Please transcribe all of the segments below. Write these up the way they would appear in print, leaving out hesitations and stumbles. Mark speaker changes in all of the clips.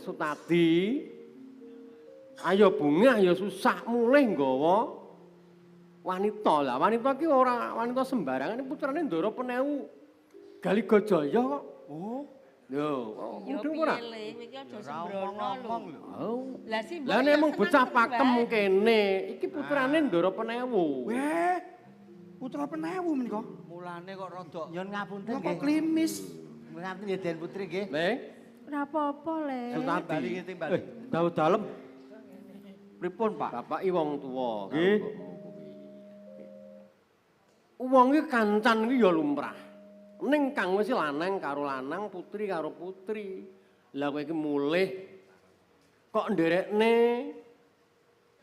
Speaker 1: Sutadi. Ayo bungah ya susah mulih nggawa wanita. Lah wanita ki ora wanita sembarangan putrane Ndara Penewu. Galigajaya kok. Oh. Yo, mudeng ora?
Speaker 2: Iki aja sembrono lho.
Speaker 1: Lah Lah nek mung bocah pakem kene, iki putrane Ndara Penewu.
Speaker 3: Weh. Putra Penewu menika.
Speaker 4: Mulane kok rada
Speaker 5: Nyun ngapunten
Speaker 3: Kok
Speaker 5: nggih.
Speaker 3: klimis.
Speaker 5: Ngapunten ya Den Putri nggih.
Speaker 1: Nggih.
Speaker 6: Ora apa-apa, Le.
Speaker 1: Sutadi.
Speaker 4: bali ngene bali.
Speaker 5: Daud dalem. Pripun, Pak?
Speaker 1: Bapaki wong tuwa.
Speaker 5: Nggih.
Speaker 1: Wong iki kancan iki ya lumrah. Ning kang wis lanang karo lanang, putri karo putri. Lah kowe iki mulih kok nderekne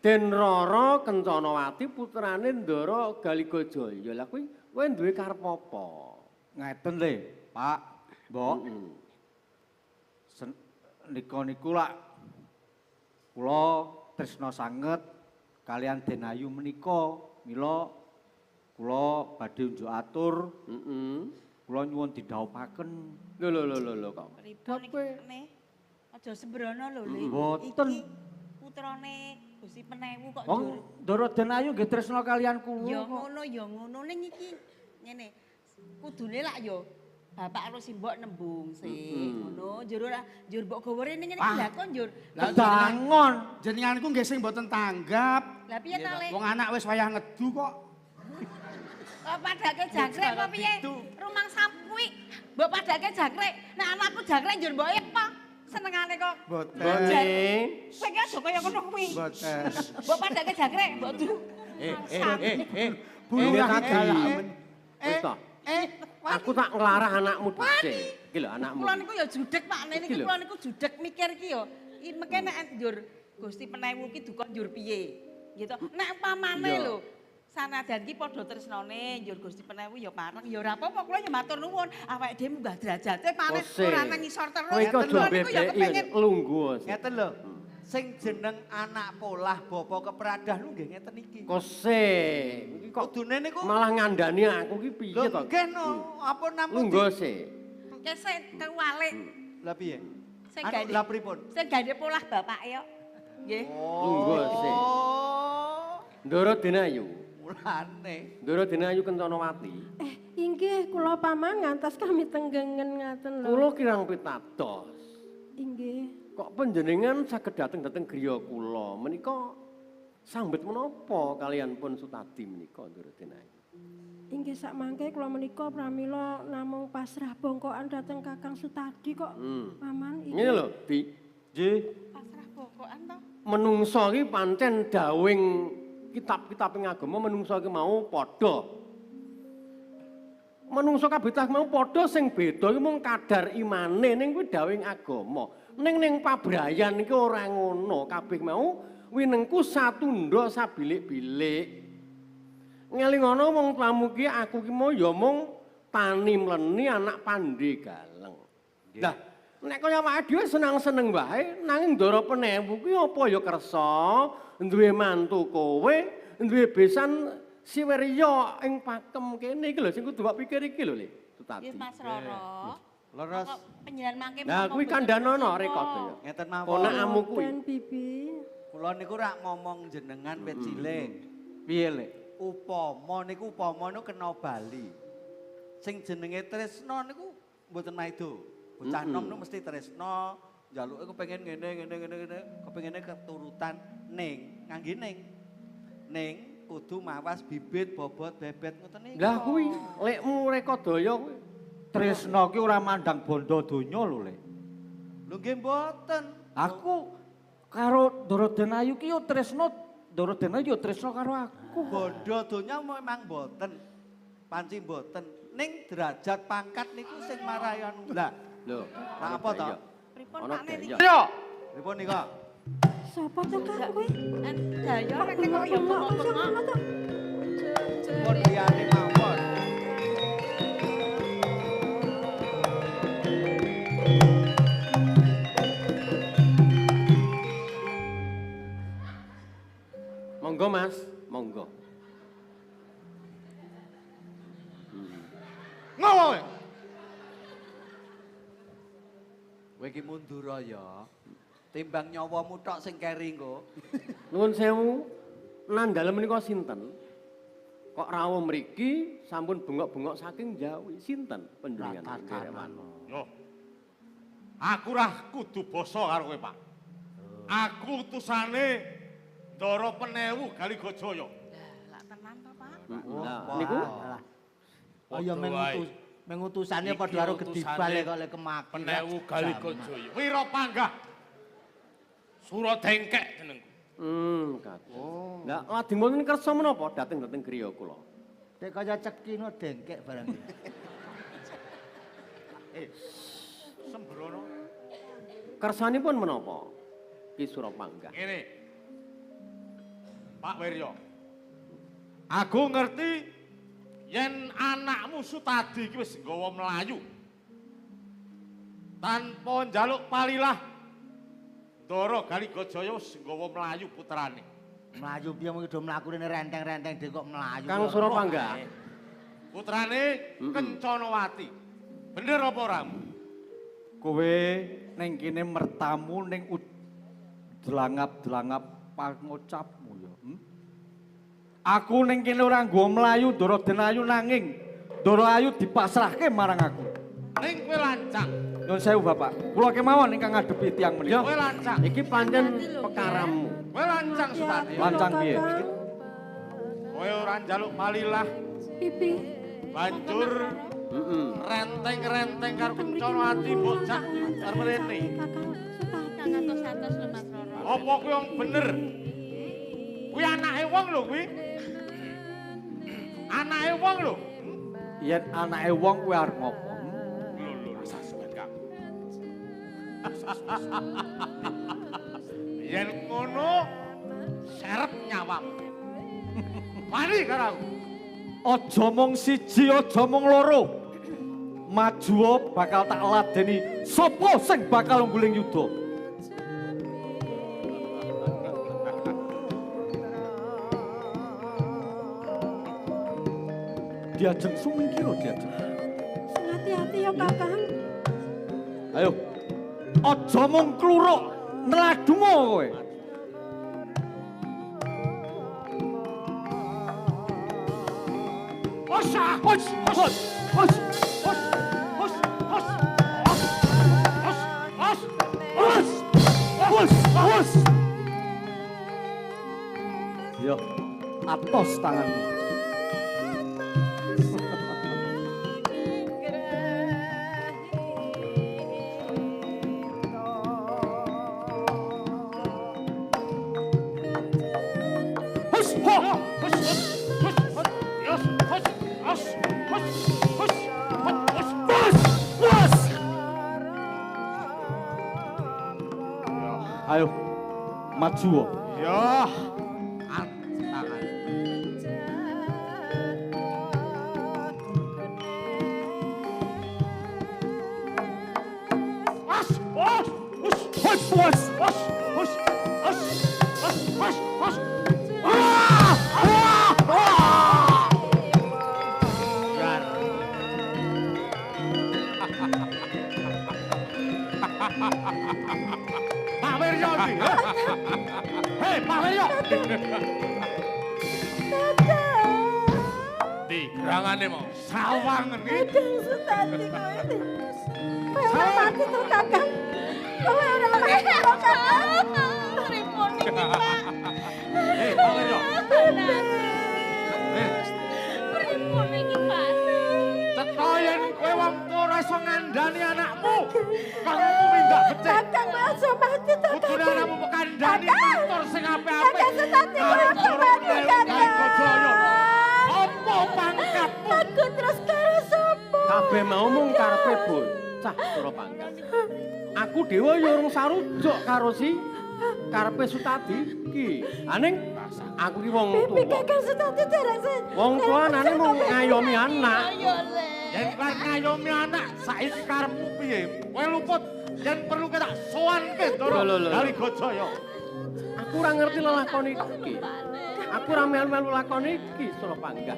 Speaker 1: Den Rara Kencanawati putrane Ndara Galigajaya. Lah kowe duwe karep apa?
Speaker 5: Ngeten le, Pak, Mbok. Nika niku lak kula tresna sanget kalian Den Ayu menika. Mila kula badhe unjuk atur. Kula nyuwun didhawuhaken.
Speaker 1: Lho kok.
Speaker 2: Pripun iki? Aja sembrono lho, Le.
Speaker 5: Mboten.
Speaker 2: Iki putrane Gusti Penewu kok
Speaker 5: Wong Ndara Den Ayu nggih tresna kalian kula.
Speaker 2: ya ngono ning iki ngene. Kudune lak ya bapak karo simbok nembung sih. Ngono, njur mbok gawa rene ngene iki lha kok njur.
Speaker 5: Kedangon.
Speaker 3: Jenenganku nggih sing mboten tanggap.
Speaker 2: Lah piye ta, Le?
Speaker 3: Wong anak wis wayah ngedu kok.
Speaker 2: Kok padake jangkrik apa piye? Rumang sapuwi. Mbok padake jangkrik. Nek anakku jangkrik njur mbok apa? Senengane kok.
Speaker 1: Boten.
Speaker 2: Kowe ki aja kaya ngono kuwi.
Speaker 3: Mboten.
Speaker 2: Mbok padake jangkrik, mbok du.
Speaker 3: Bulu
Speaker 1: Tadi. Wis ta. Aku tak nglarah anakmu dhisik. Iki lho anakmu.
Speaker 2: Kula niku ya judeg Pak, niki
Speaker 1: Iki lho.
Speaker 2: kula niku judeg mikir ki ya. Mengke nek njur Gusti Penewu ki duka njur piye. Gitu. Nek umpamane
Speaker 1: Iya.
Speaker 2: lho sanajan ki padha tresnane njur Gusti Penewu ya pareng ya ora apa-apa kula ya matur nuwun. Awake dhewe munggah derajate paling ora nang ngisor terus.
Speaker 1: Kowe iki aja
Speaker 2: Kula niku ya kepengin
Speaker 1: bebeki lungguh.
Speaker 4: Ngeten lho. Sing jeneng anak polah bapa kepradah lu nggih ngeten iki.
Speaker 1: Kose. Iki kok
Speaker 4: Kudune niku
Speaker 1: malah ngandani aku ki piye to?
Speaker 4: nggih no, apa namung
Speaker 1: Lungguh sih.
Speaker 2: kese kewalik
Speaker 4: Lah piye?
Speaker 2: sing
Speaker 4: Anu,
Speaker 2: gandhe
Speaker 4: lah pripun?
Speaker 2: sing gandhe polah bapak ya. Nggih.
Speaker 1: Lungguh sih. Ndara Denayu.
Speaker 4: Mulane.
Speaker 1: Ndara Denayu Kencanawati.
Speaker 6: Inggih, kula paman ngantos kami tenggengen ngaten lho.
Speaker 1: Kula kirang pitados.
Speaker 6: Inggih.
Speaker 1: Kok panjenengan saged dateng griya kula menika sambet menapa kalian pun Sutadi menika Ndara Denayu?
Speaker 6: Inggih sak mangke kula menika pramila namung pasrah bongkokan dhateng Kakang Sutadi kok. Paman iki.
Speaker 1: Ngene lho, Bi. Nggih.
Speaker 2: Pasrah bokokan to.
Speaker 1: Menungsa iki pancen dawing kitab-kitab ing agama menungsa iki mau padha. Menungsa kabeh mau padha sing beda iki mung kadar imane ning kuwi dawing agama. Ning pabrayan iki ora ngono, kabeh mau winengku satundha sabilik-bilik. Ngelingono wong tuamu ki aku ki mau ya mung tani mleni anak pandhe galeng. Lah nek kaya awake dhewe seneng-seneng wae nanging Ndara Penewu ki apa ya kersa duwe mantu kowe, duwe besan Siwerya ing pakem kene iki lho sing kudu mbok pikir iki lho Le, Sutadi.
Speaker 2: Nggih Mas Roro.
Speaker 4: Leres.
Speaker 2: Kok panjenengan mangke
Speaker 1: Nah kuwi kandhanono rekod ya.
Speaker 4: Ngeten mawon.
Speaker 1: Ponakamu kuwi.
Speaker 6: Dan Bibi.
Speaker 4: Kula niku rak ngomong jenengan wit cilik.
Speaker 5: Piye, Le?
Speaker 4: Upama niku kena bali. Sing jenenge tresna niku mboten maido. Bocah nom niku mesti tresna, njaluke kepengin ngene, kepengine keturutan ning, ngangge ning. Ning kudu mawas bibit, bobot, bebet ngoten niku.
Speaker 1: Lah kuwi lekmu rekodaya kuwi.
Speaker 5: Tresna ki ora mandang bondo donya lho, Le.
Speaker 4: Lho nggih mboten.
Speaker 5: Aku karo Ndara Denayu ki yo tresna, Ndara Denayu yo tresna karo aku.
Speaker 4: Bondo donya memang mboten. Panci mboten. Ning derajat pangkat niku sing marayan. Lah,
Speaker 1: Lho,
Speaker 4: lah apa to?
Speaker 2: pripun
Speaker 1: Ana
Speaker 2: Pak Nek iki?
Speaker 1: daya.
Speaker 4: Pripun nika?
Speaker 6: Sapa to Kang kuwi?
Speaker 2: Daya rek kok ya bengok-bengok.
Speaker 4: Pun liyane mawon.
Speaker 1: Monggo Mas, monggo.
Speaker 3: Ngono kowe.
Speaker 4: Kowe iki mundur ya. Timbang nyawamu tok sing keri engko.
Speaker 1: Nuwun sewu, nandhal menika sinten? Kok rawuh mriki sampun bengok-bengok saking Jawi. Sinten panjenengan Kirewan?
Speaker 7: Yo. Aku rah kudu basa karo kowe, Pak. Aku utusane Ndara Penewu Galigajaya.
Speaker 2: Lah tenan to, Pak?
Speaker 1: Lah niku
Speaker 5: Oh ya mengutusane padha karo gedibal kok lek kemaki.
Speaker 7: Penewu Galigajaya. Wira Panggah. Suradengkek jenengku.
Speaker 1: Kados. Lah lajeng wonten kersa menapa dhateng griya kula?
Speaker 5: Dek kaya cekino dengkek barang.
Speaker 7: Sembrono.
Speaker 1: Kersanipun menapa? Ki Surapanggah.
Speaker 7: Ngene. Pak Wirya. Aku ngerti yen anakmu Sutadi iki wis nggawa mlayu. Tanpa njaluk palilah Ndara Galigajaya wis nggawa mlayu putrane.
Speaker 5: Mlayu piye mung do mlakune renteng-renteng dhek kok mlayu.
Speaker 1: Kang Surapanggah.
Speaker 7: Putrane Kencanawati. Bener apa ora?
Speaker 5: Kowe ning kene mertamu ning delangap-delangap pangocapmu ya. Aku ning kene ora nggo mlayu Ndara Denayu nanging Ndara Ayu dipasrahke marang aku.
Speaker 7: Ning kowe lancang.
Speaker 5: Nyuwun sewu Bapak. Kula kemawon ingkang ngadepi tiyang menika.
Speaker 7: Kowe lancang.
Speaker 1: Iki pancen pekaramu.
Speaker 7: Kowe lancang Sutadi.
Speaker 5: Lancang piye?
Speaker 7: Kowe ora njaluk palilah.
Speaker 6: Pipi.
Speaker 7: Banjur renteng-renteng karo Kencanawati bocah arep
Speaker 2: Kang atos-atos lho Mas Roro.
Speaker 7: Apa kuwi wong bener? Kuwi anake wong lho kuwi. Anake wong lho.
Speaker 5: Yen anake wong kuwi arep ngopo?
Speaker 7: Lho rasa suwen Kang. Yen ngono seret nyawam. Mari karo aku.
Speaker 5: Aja mung siji, aja mung loro. Maju bakal tak ladeni sapa sing bakal ngguling yuda. Diajeng sumingkira diajeng.
Speaker 6: Sing hati-hati ya Kakang.
Speaker 5: Ayo. Aja mung kluruk nladungo kowe. Osah, hos, hos, hos, hos, hos, hos, hos, hos, hos, hos. Yo, atos tanganmu. Hos, ho, hos, hos, hos,
Speaker 7: Yos, hos, hos, hos, hos, hos,
Speaker 5: hos. Ayo, maju.
Speaker 7: Ya. Tangan. Hos, hos, hos,
Speaker 5: Hos, hos.
Speaker 7: hos, hos, hos, hos, hos, hos. Biar. Pak Wirya iki. Hei, Pak Wirya. Di gerangane mau sawangen iki.
Speaker 6: Kadang Sutadi kowe iki. Kowe ora mati to Kakang. Kowe ora mati to Kakang.
Speaker 2: Pripun iki, Pak?
Speaker 7: Hei, Pak Wirya.
Speaker 2: Pripun iki, Pak?
Speaker 7: Cetha yen kowe wong tuwa ora iso ngandani anakmu. Kanggo mindak becik.
Speaker 6: Kakang kowe aja mati to
Speaker 7: Kudune
Speaker 6: Kakang.
Speaker 7: anakmu kandhani matur sing apik-apik.
Speaker 6: Kakang Sutadi kowe aja mati Kakang.
Speaker 7: Apa pangkatmu?
Speaker 6: Aku terus karo sapa?
Speaker 1: Kabeh mau mung karepe bocah Surapanggah. Aku dhewe ya urung sarujuk karo si karepe Sutadi iki. Aning aku ki wong
Speaker 6: Pipi
Speaker 1: tuwa.
Speaker 6: Kakang Sutadi dereng se.
Speaker 1: Wong tuwa anane mung ngayomi anak.
Speaker 2: Ayo le.
Speaker 7: Yen kowe ngayomi anak, saiki karepmu piye? Kowe luput yen perlu kita sowanke Ndara
Speaker 1: Lho, lho, lho.
Speaker 7: Galigajaya.
Speaker 1: Aku ora ngerti lelakon iki. Aku ora melu-melu lakon iki Surapanggah.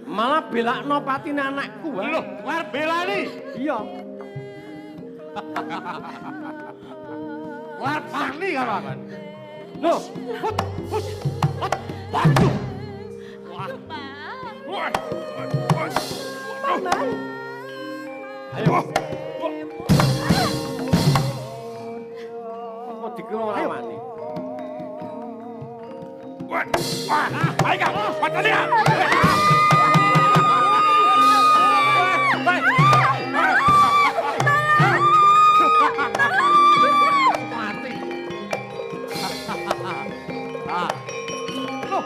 Speaker 1: Malah belakno patine anakku. wae.
Speaker 7: Lho, kowe arep belani.
Speaker 1: Iya.
Speaker 7: Larpani karo aku.
Speaker 5: Loh,
Speaker 7: Waduh.
Speaker 6: Paman.
Speaker 5: ayo.
Speaker 1: Apa dikira ora wani?
Speaker 7: Ayo, patani ya. Mati. Loh,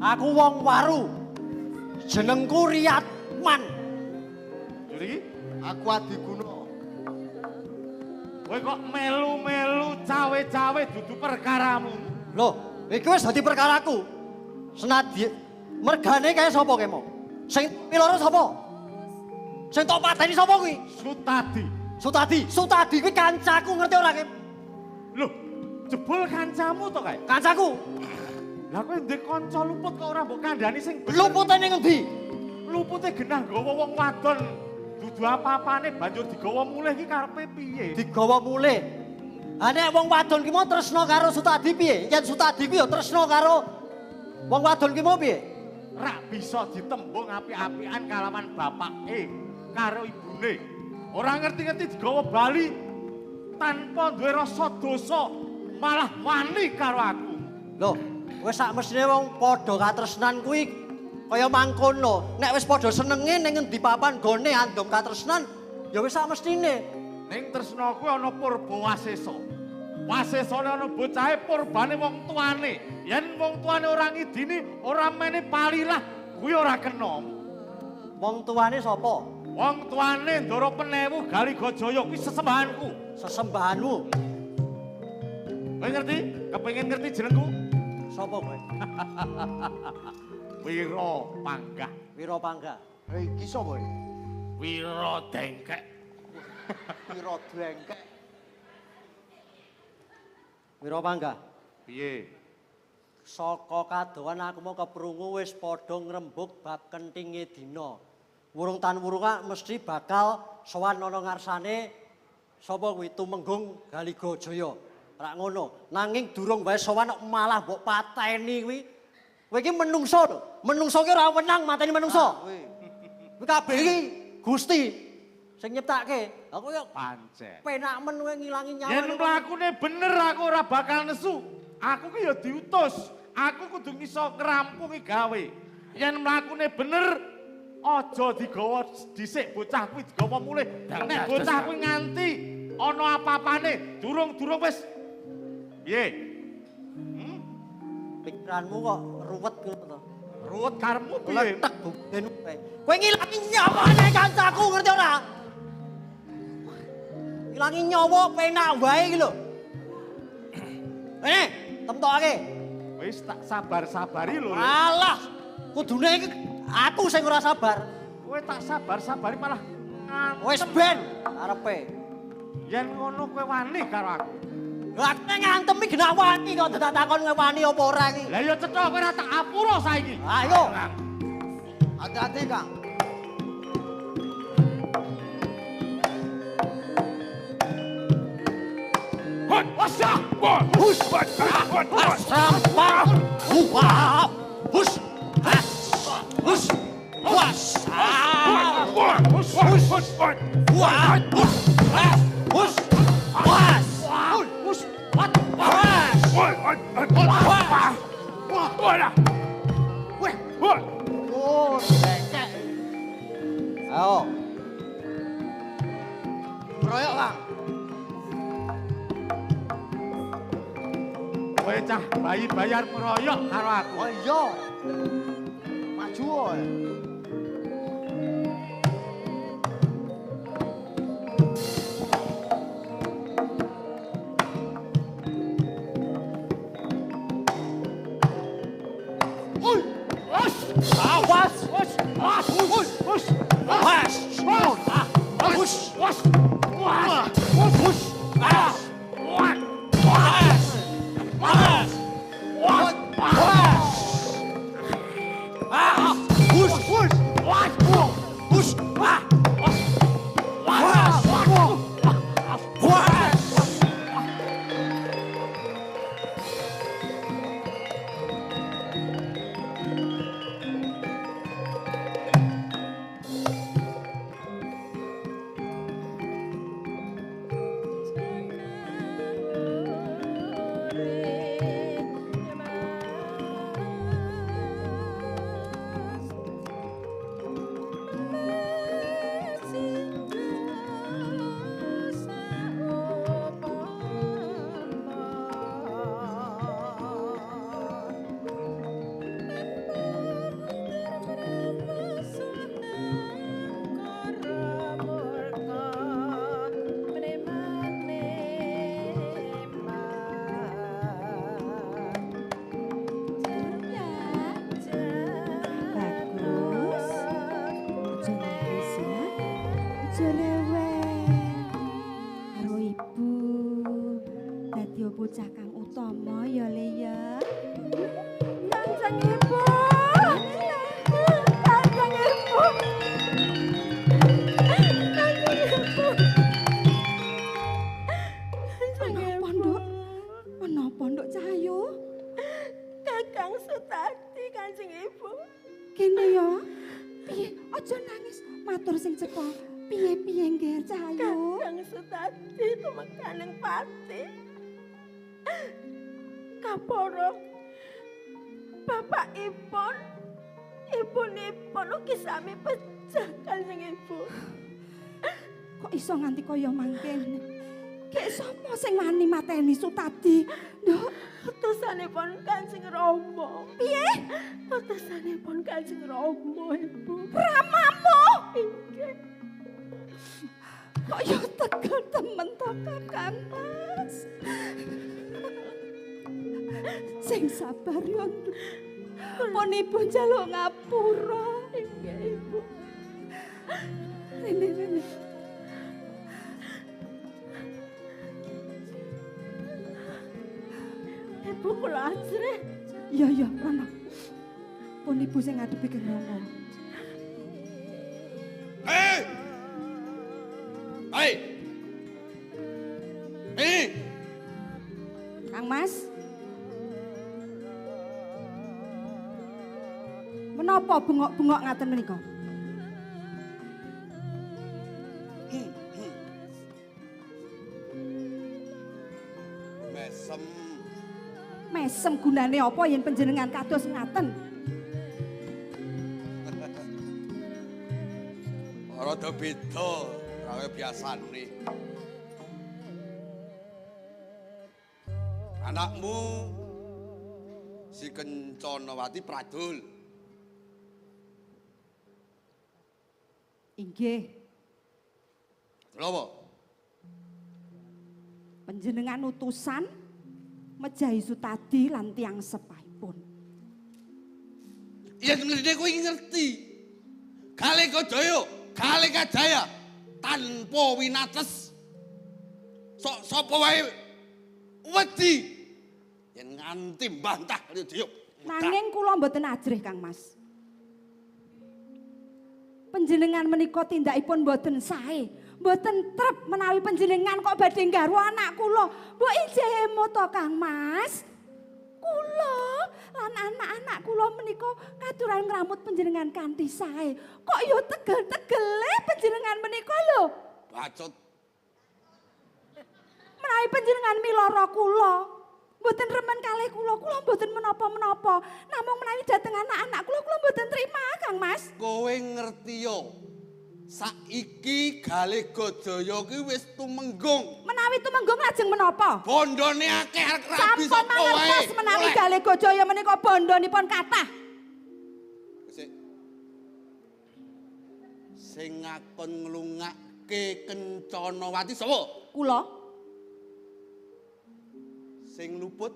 Speaker 8: Aku wong waru. Jenengku Riyatman.
Speaker 7: Juri,
Speaker 8: Aku Adi Guno.
Speaker 7: kowe kok melu-melu cawe-cawe dudu perkaramu.
Speaker 8: Loh, iki wis dadi perkaraku. Senadyan mergane kaya sapa kemo? Sing piloro sapa? Sing tok pateni sapa kuwi?
Speaker 7: Sutadi.
Speaker 8: Sutadi kuwi kancaku ngerti ora, Kim?
Speaker 7: Loh, jebul kancamu to kae?
Speaker 8: Kancaku.
Speaker 7: Lah kowe ndek kanca luput kok ora mbok kandhani sing
Speaker 8: Lupute ning endi?
Speaker 7: lupute genah nggawa wong wadon. Dudu apa-apane banjur digawa mulih iki karepe piye?
Speaker 8: Digawa mulih. Ha nek wong wadon ki mau tresna karo Sutadi piye? Yen Sutadi kuwi ya tresna karo wong wadon ki mau piye?
Speaker 7: rak bisa ditembung apik-apikan kalawan bapake karo ibune. Ora ngerti-ngerti digawa bali tanpa duwe rasa dosa, malah wani karo aku.
Speaker 8: Loh, wis sak mesine wong padha katresnan kuwi kaya mangkono. Nek wis padha senenge ning ngendi papan gone andom katresnan, ya wis sak mestine.
Speaker 7: Ning tresna kuwi ana purba wasesa. Wasesane ana bocahe purbane wong tuane. Yen wong tuane ora ngidini, ora mene palilah, kuwi ora kena.
Speaker 8: Wong tuane sapa?
Speaker 7: Wong tuane Ndara Penewu Galigajaya kuwi sesembahanku.
Speaker 8: Sesembahanmu.
Speaker 7: Kowe ngerti? Kepengin ngerti jenengku?
Speaker 8: Sapa kowe?
Speaker 7: Wira Panggah.
Speaker 8: Wira Panggah.
Speaker 3: Iki sapa?
Speaker 7: Wira Dengkek.
Speaker 3: Piro drengkek.
Speaker 8: Wira Panggah.
Speaker 7: Piye?
Speaker 8: Saka kadohan aku mau keprungu wis padha ngrembug bab kentinge dina. Wurung tan wurunga mesti bakal sowan ana ngarsane sapa kuwi Tumenggung Galigajaya. Rak ngono. Nanging durung wae sowan malah mbok pateni kuwi. Kowe iki menungso lho. Menungso ki ora wenang mateni menungso. Kuwi kabeh iki Gusti sing nyiptake. Aku ya
Speaker 7: Pancen.
Speaker 8: penak men kowe ngilangi nyawa.
Speaker 7: Yen mlakune bener aku ora bakal nesu. Aku ki ya diutus. Aku kudu iso ngrampungi gawe. Yen mlakune bener aja digawa dhisik bocah kuwi digawa mulih. Nek bocah kuwi nganti ana apa-apane, durung-durung wis piye?
Speaker 8: Pikiranmu kok ruwet ngono to.
Speaker 7: Ruwet karepmu piye?
Speaker 8: Letek buben kowe. Kowe ngilangi nyawane kancaku ngerti ora? Ngilangi nyawa penak wae iki lho. Temtokake.
Speaker 7: Wis tak sabar-sabari lho.
Speaker 8: Alah, kudune iki aku sing ora sabar.
Speaker 7: Kowe tak sabar-sabari malah
Speaker 8: Wis ben arepe.
Speaker 7: yen ngono kowe wani karo aku.
Speaker 8: Lah aku ngantem iki genak wani kok dadak takon wani apa ora iki.
Speaker 7: Lah ya cetha kowe ora tak apura saiki.
Speaker 8: Ayo. Hati-hati, Kang. Ayo. Royok, Kang.
Speaker 7: Kowe cah bayi bayar meroyok karo aku.
Speaker 3: Oh iya. Maju wae.
Speaker 6: bocah kang utama ya Le ya. Kanjeng Ibu. Kanjeng Ibu.
Speaker 9: Menapa Nduk Cahayu?
Speaker 6: Kakang Sutadi Kanjeng Ibu.
Speaker 2: Kene ya. Piye? Aja nangis. Matur sing ceka. Piye-piye Ngger Cahayu?
Speaker 6: Kakang Sutadi tumekaning pati. Kaporo bapakipun, ibunipun ugi sami pecah kanjeng Ibu.
Speaker 2: Kok iso nganti kaya mangken? Kek sapa sing wani mateni Sutadi? Nduk,
Speaker 6: Utusanipun Kanjeng Rama.
Speaker 2: piye?
Speaker 6: Utusanipun Kanjeng Rama, Ibu.
Speaker 2: Ramamu?
Speaker 6: Inggih.
Speaker 2: Kaya tegel temen to Kakang Mas. Sing sabar yo. Pun Ibu njaluk ngapura.
Speaker 6: Inggih, Ibu.
Speaker 2: Rene.
Speaker 6: Ibu kula ajrih.
Speaker 2: Iya, Rama. Pun Ibu sing ngadepi Kang Rama.
Speaker 9: Hei! Hei! Ini!
Speaker 2: Kang Mas. Menapa bengok-bengok ngaten menika?
Speaker 9: Mesem.
Speaker 2: Mesem gunane apa yen panjenengan kados ngaten?
Speaker 9: Rada beda karo biasane. Anakmu si Kencanawati Pradul.
Speaker 2: Inggih,
Speaker 9: Lapa?
Speaker 2: panjenengan utusan mejahi Sutadi lan tiyang sepaipun.
Speaker 9: Yen mrene kowe ngerti. Galekajaya, Galekajaya tanpa winates. Sapa wae wedi yen nganti mbantah Lidyuk.
Speaker 2: Nanging kula mboten ajrih Kang Mas. Panjenengan menika tindakipun mboten sae, mboten trep menawi panjenengan kok badhe nggarwa anak kula. Mbok ijehmu to Kang Mas. Kula lan anak-anak kula menika katuran ngramut panjenengan kanthi sae. Kok yo tegel-tegele panjenengan menika lho.
Speaker 9: Bacot.
Speaker 2: Menawi panjenengan miloro kula, mboten remen kalih kula mboten menapa-menapa. Namung menawi dhateng anak-anak kula mboten trima, Kang Mas.
Speaker 9: Kowe ngerti yo. Saiki Galekajaya ki wis tumenggung.
Speaker 2: Menawi tumenggung lajeng menapa?
Speaker 9: Bondone akeh arek rabi
Speaker 2: Sampun
Speaker 9: sapa wae.
Speaker 2: mangertos menawi Galekajaya menika bondonipun kathah.
Speaker 9: Sik. Sing ngakon nglungake Kencanawati sapa?
Speaker 2: Kula
Speaker 9: Sing luput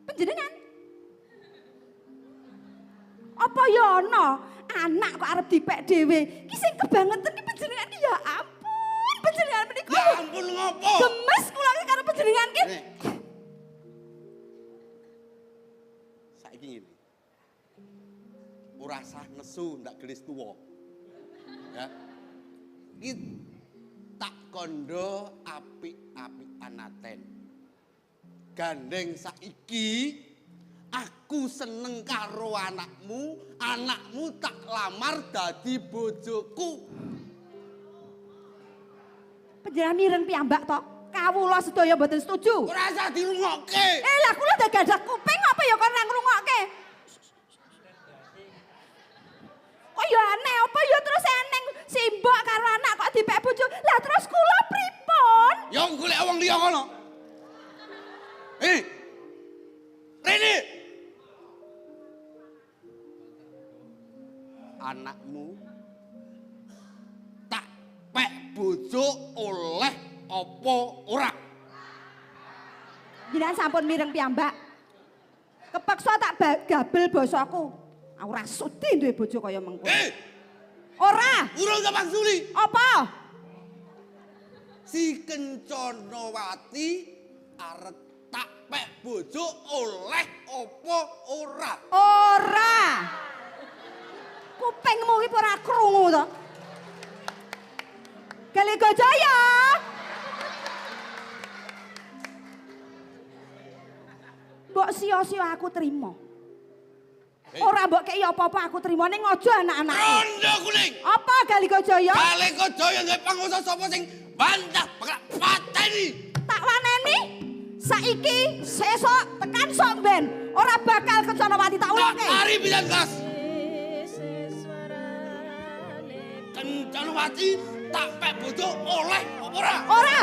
Speaker 2: panjenengan. Apa ya ana anak kok arep dipek dhewe? Ki sing kebangetan ki panjenengan ya ampun, panjenengan menika.
Speaker 9: Ya ampun ngopo?
Speaker 2: Gemes kula ki karo panjenengan ki.
Speaker 9: Nek. Saiki ngene. Ora sah nesu ndak gelis tuwa. Ya. Iki tak kondo apik-apikan aten. Gandeng saiki aku seneng karo anakmu, anakmu tak lamar dadi bojoku.
Speaker 2: Panjenengan mireng piyambak to? Kawula sedaya mboten setuju.
Speaker 9: Ora usah dilungokke.
Speaker 2: Lah kula dak gadah kuping apa ya kok ora ngrungokke? Kok ya aneh apa ya terus eneng simbok karo anak kok dipek bojo. Lah terus kula pripun?
Speaker 9: Ya golek wong liya kono. Rene. Anakmu tak pek bojo oleh apa ora?
Speaker 2: Jenengan sampun mireng piyambak. Kepeksa tak gabel basaku. Ora sudi duwe bojo kaya mengko. Ora.
Speaker 9: Urung tak maksudi.
Speaker 2: Apa?
Speaker 9: Si Kencanawati arep tak pek bojo oleh apa ora?
Speaker 2: Ora. Kupingmu iki ora krungu to? Galekajaya. Mbok sia-sia aku trima. Ora mbok kei apa-apa aku trimo ning aja anak-anak.
Speaker 9: Rondo kuning.
Speaker 2: Apa Galiko Jaya?
Speaker 9: Galiko Jaya nggih pangusaha sapa sing bantah bakal pateni.
Speaker 2: Tak waneni. Saiki sesuk tekan sok ben. Ora bakal Kencanawati tak ulokke.
Speaker 9: Mari bilang gas. Kencanawati tak pek bojo oleh apa ora?
Speaker 2: Ora.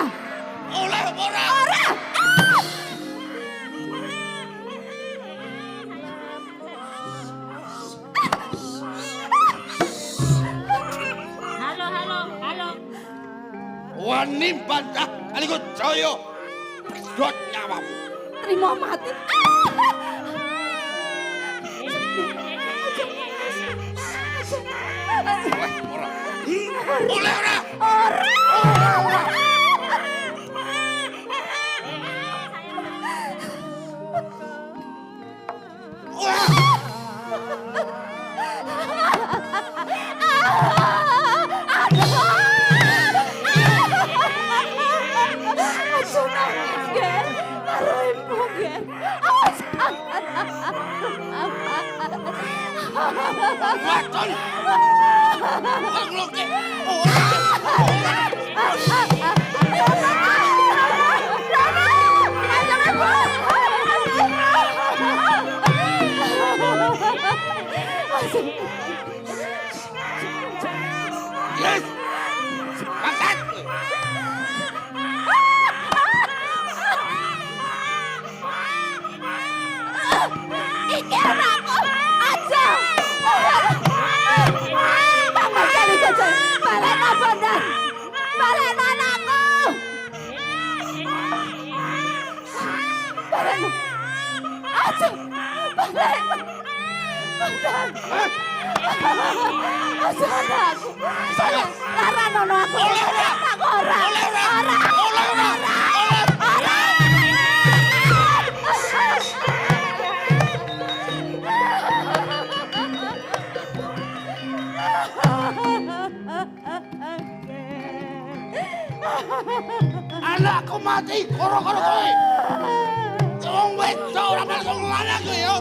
Speaker 9: Oleh apa ora?
Speaker 2: Ora.
Speaker 6: Halo.
Speaker 9: Wani bantah Galiko Jaya. Pedot nyawamu.
Speaker 2: Terima mati.
Speaker 9: Oleh ora? Oleh ora?
Speaker 2: Ora.
Speaker 9: Waton. Wong loke. Yes. Angkat.
Speaker 2: Iki anakku. Aja. Paman Galiko Jaya. Balen apa ndak? Balen anakku. Balen. Aja. Balen. Aja anakku. Saya lara nono aku. Aku ora.
Speaker 9: Anakku mati koro-koro kowe. Wong wedok ora langsung lanang kowe ya.